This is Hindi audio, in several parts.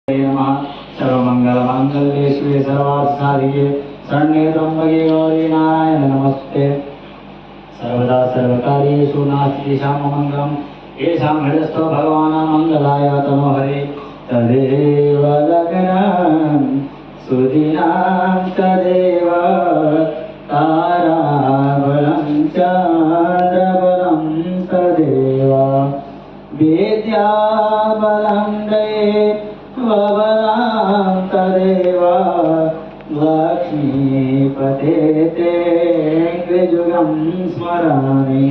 नमः। सर्वमंगलमांगल्ये शिवे सर्वार्थसाधिके शरण्ये त्र्यंबके गौरी नारायण नमस्ते। सर्वदा सर्वकार्येषु नास्ति अमङ्गलम् येषां हृदस्थो भगवान् मङ्गलाय तनोहरे तदेव लग्नं सुदिनां तदेव ताराबलं चन्द्रबलं तदेव विद्याबलं दैवबलं तदेव लक्ष्मीपते ते युगं स्मरामि।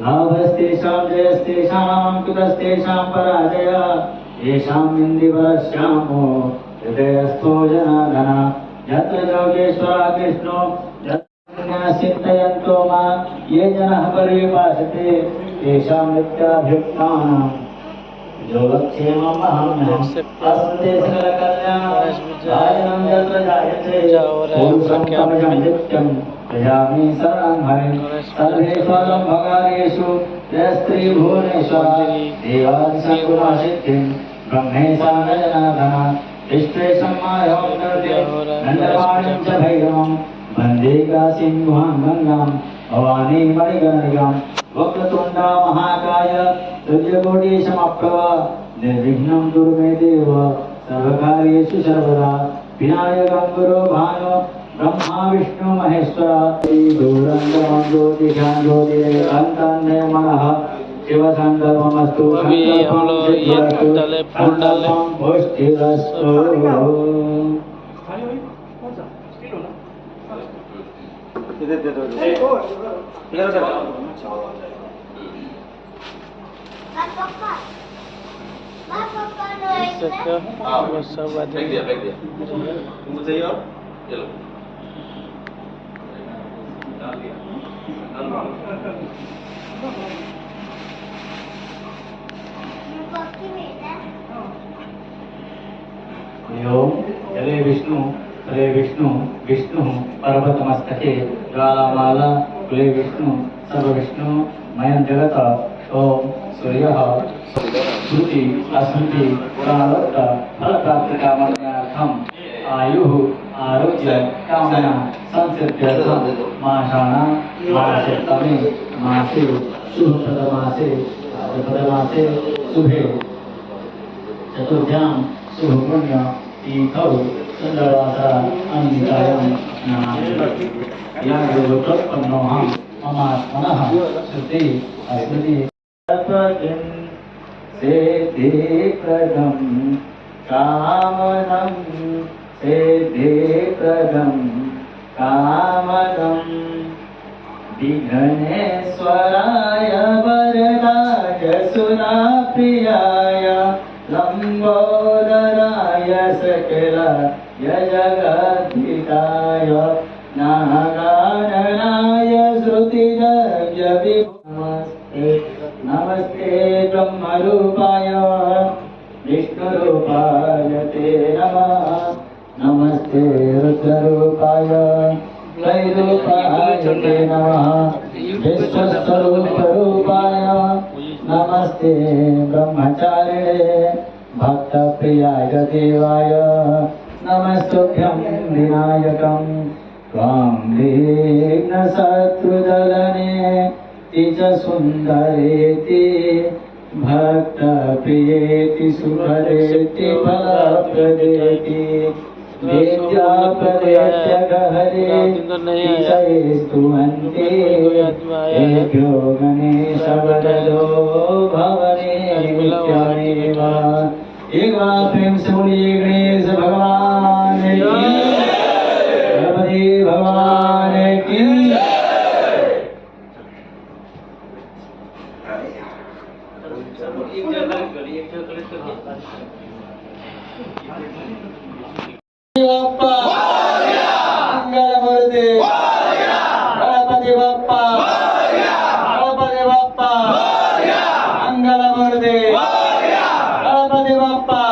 लाभस्तेषां जयस्तेषां कुतस्तेषां पराजयः येषां इन्दिवरश्यामो हृदयस्थो जनार्दन। यत्र योगेश्वरः कृष्णो चिन्तयन्तो मां ये जनः पर्युपासते तेषां नित्याभियुक्तानां योगक्षेमम् अहं अस्मते सकलकल्याणं यत्र जायते पुरुषं तमजं नित्यं भजामि शरणं हरिं। सर्वेश्वरं भगारेषु यस्त्रिभुवनेश्वरः देवादिशङ्कुरासिद्धिं ब्रह्मेशां गजनाथः विश्वेशं मायं नन्दवाणीं च भैरवं वन्दे काशीं गुहां गङ्गां भवानीं मणिकर्णिकां। वक्रतुण्डा महाकाय सूर्यकोटि समप्रभा निर्विघ्नं कुरु मे देव सर्वकार्येषु सर्वदा। विनायकं गुरो भानो ब्रह्मा विष्णु महेश्वरा दूरं ज्योतिषां ज्योतिरेकान्तं मनः शिवसङ्कल्पमस्तु संकल्पं पुष्टिरस्तु। तुमको चाहिए और चलो हरे विष्णु विष्णु पर्वतमस्तके ज्वालामाला कुले विष्णु सर्वविष्णु मयं जगत ओम सूर्यः श्रुति अस्मृति प्रारब्ध फलप्राप्तिकामनार्थम् आयुः आरोग्य कामना संसिद्ध्यर्थं मासानां मासोत्तमे मासे शुभप्रदमासे शुभे चतुर्भ्यां शुभपुण्य तीर्थौ सुन्दरवासरा अन्वितायां योगोत्पन्नोऽहं ममात्मनः श्रुति अस्मृति सिद्धिप्रदं कामदं सिद्धिप्रदं कामदं विघ्नेश्वराय वरदाय सुराप्रियाय लम्बोदराय सकलाय जगद्धिताय नागाननाय श्रुतिधर्य नमस्ते नमस्ते ब्रह्मरूपाय विष्णुरूपाय ते नमः। नमस्ते रुद्ररूपाय त्रैरूपाय ते नमः। विश्वस्वरूपरूपाय नमस्ते ब्रह्मचारिणे भक्तप्रियाय देवाय नमस्तुभ्यं विनायकं त्वां विघ्नशत्रुदलने च सुन्दरेति भक्तप्रियेति सुभरेति फलप्रदेति विद्याप्रदेत्यगहरे स्तुवन्ति एभ्यो गणेशवरदो भवने नित्यमेव। एक बार प्रेम से बोलिए गणेश भगवान की गणपति भगवान की। बाप्पा मंगलमूर्ति गणपति बाप्पा गणपति बाप्पा मंगलमूर्ति गणपति बाप्पा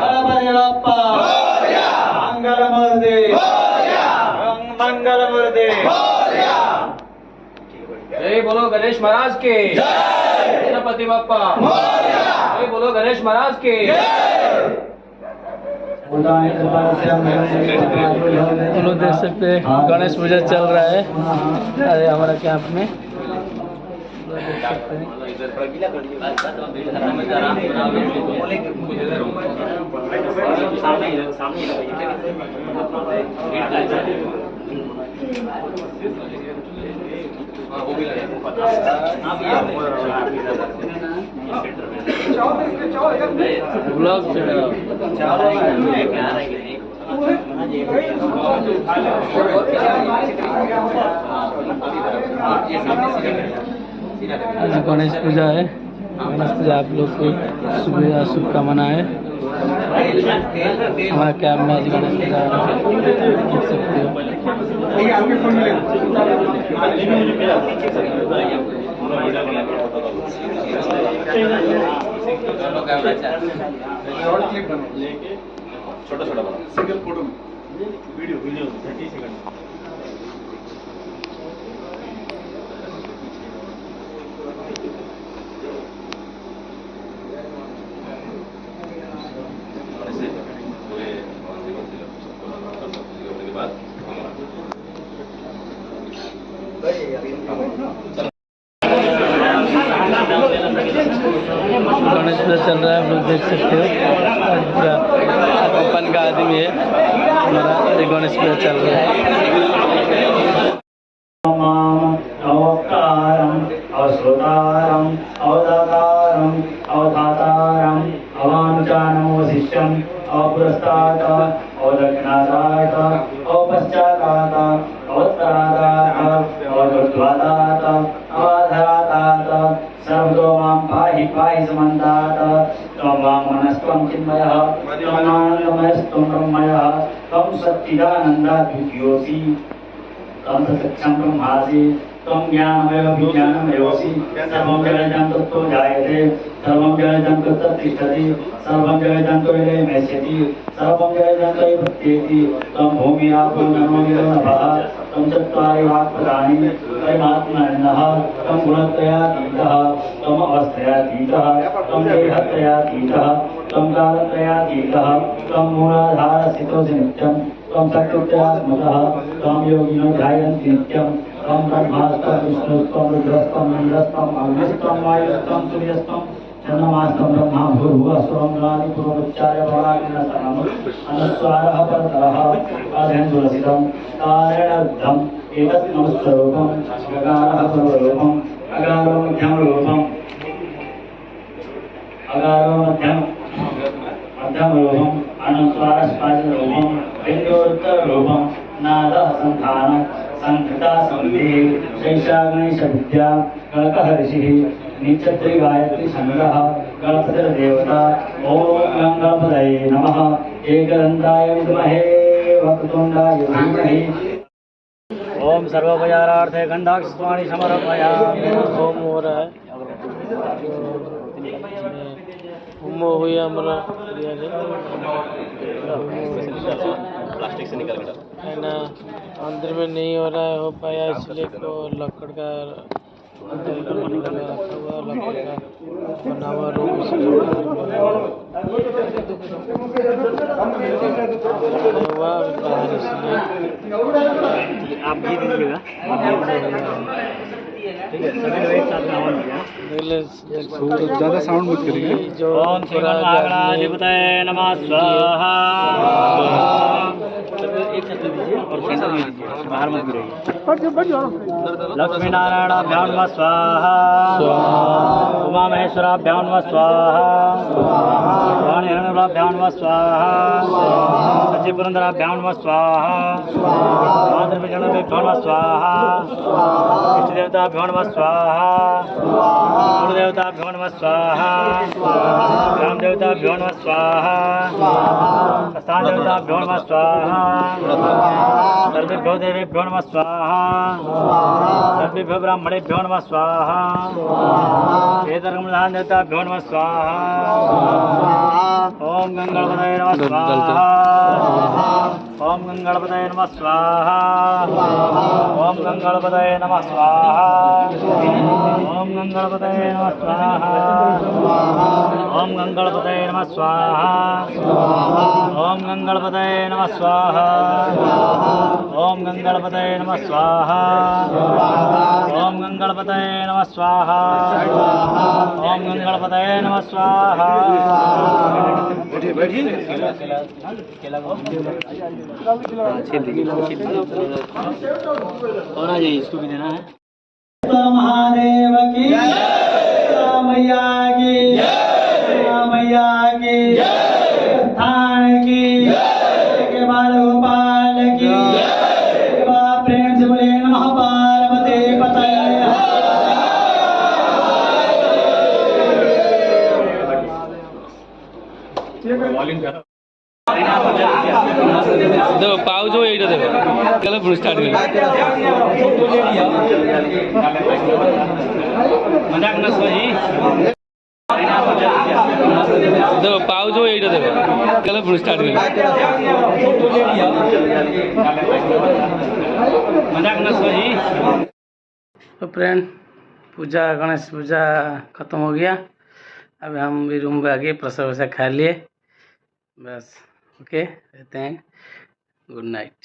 गणपति बाप्पा मंगलमूर्ति मंगलमूर्ति। जय बोलो गणेश महाराज के गणपति बाप्पा। जय बोलो गणेश महाराज के। हम लोग देख सकते हैं गणेश पूजा चल रहा है अरे हमारा कैंप में देख सकते हैं। ब्लॉग आज गणेश पूजा है। गणेश पूजा आप लोग को शुभकामनाएं। हमारा कैंप में आज गणेश पूजा देख सकते हो। छोटा छोटा single photo video 30 second Ganesh Puja चल रहा है, आप लोग देख सकते हो। आज पूरा अपन का आदमी है हमारा। ये गणेश पूजा चल रहा है। अवतारम अवश्रुतारम अवदातारम अवधातारम अवानुचानमोशिष्यम अपुरस्तात् अवदक्षिणात् अवपश्चात् अवत्तरात् अवदुर्ध्वात् अवाधरात् सर्वतो मां पाहि पाहि समन्तात् त्वं वाङ्मनस्त्वं चिन्मयः त्वं आनन्दमयस्त्वं ब्रह्मयः त्वं सच्चिदानन्दाद्वितीयोऽसि त्वं सत्यक्षं ब्रह्मासि त्वं ज्ञानमयोऽसि सर्वं जगतं तत्त्वो जायते सर्वं जगतं तत्तिष्ठति सर्वं जगतं विलयमेष्यति सर्वं जगतं प्रत्येति त्वं भूमिरापो नमो नभः त्वं चत्वारि वाक्पदानि त्रयमात्मनः त्वं गुणत्रयातीतः त्वम् अवस्थयातीतः त्वं देहत्रयातीतः त्वं कालत्रयातीतः त्वं मूलाधारस्थितोऽसि नित्यं त्वं सत्युत्तरात्मकः त्वं योगिनो ध्यायन्ति नित्यं त्वं ब्रह्मास्त्वं विष्णुस्त्वं रुद्रस्त्वं इन्द्रस्त्वं अग्निस्त्वं वायुस्त्वं सूर्यस्त्वं चन्द्रमास्त्वं ब्रह्मा भूर्भुवः स्वं पूर्वोच्चार्य भवाग्निनस्तनम् अनुस्वारः परतरः अधेन्दुरसितं तारेणद्धम् एतत् नमस्वरूपम् अगारः पूर्वरूपम् अगारो मध्यमरूपम् मध्यमरूपम् अनुस्वारस्पादिरूपम् बिन्दुरुत्तररूपम् नादः सन्धानः संकृता संधिः शैषा गणेशविद्या कल्कः ऋषिः निचत्री गायत्री संगः गणपतिर्देवता ॐ गणपतये नमः एकदन्ताय विद्महे वक्रतुण्डाय धीमहि ओम सर्वोपचारार्थे गंधाक्षस्वाणी समर्पयामि। होम हो रहा है। होम हुई हमारा प्लास्टिक से निकल गया है ना। अंदर में नहीं हो रहा है, हो पाया इसलिए तो लकड़ का रखा हुआ लकड़ का बना हुआ रूम हुआ बाहर इसलिए आप भी दीजिएगा। ज़्यादा साउंड मत करिए। ओम श्रीगणाधिपतये नमः स्वाहा। और कैसा दीजिए बाहर मत गिरेगी। लक्ष्मी नारायणाभ्यां नमः स्वाहा। उमा महेश्वराभ्यां नमः स्वाहा। वाणी हिरण्यभ्यां नमः स्वाहा। सचिव पुरंदराभ्यां नमः स्वाहा। मातृभ्यो नमः स्वाहा। इष्ट देवताभ्यो नमः स्वाहा। गुरुदेवताभ्यो नमः स्वाहा। ग्राम देवताभ्यो नमः स्वाहा। स्थान देवताभ्यो नमः स्वाहा। सर्वेभ्यो देवेभ्यो नमः स्वाहा। सर्वेभ्यो ब्राह्मणेभ्यो नमः स्वाहा। वेदर्गमधान देवताभ्यो नमः स्वाहा। ओम गंगापतये नमः स्वाहा। ओम गंगणपतये नमः स्वाहा ओम गंगणपतये नमः स्वाहा ओम गंगणपतये नमः स्वाहा ओम गंगणपतये नमः स्वाहा ओम गंगणपतये नमः स्वाहा ओम गंगणपतये नमः स्वाहा ओम गंगणपतये नमः स्वाहा ओम गंगणपतये नमः स्वाहा। और आ जाइए, इसको भी देना है। महादेव की मैया की मैया की स्थान की के बाल गोपाल की प्रेम से बोले नमः पार्वती पतये। देखो पाउच এইটা দেবে চলো পুরো স্টার্ট করি मजाक न सही देखो पाउच এইটা দেবে চলো পুরো স্টার্ट করি मजाक न सही। तो फ्रेंड पूजा गणेश पूजा खत्म हो गया। अब हम भी रूम में आ गए, प्रसाद वसा खा लिए बस। ओके, रहते हैं। Good night.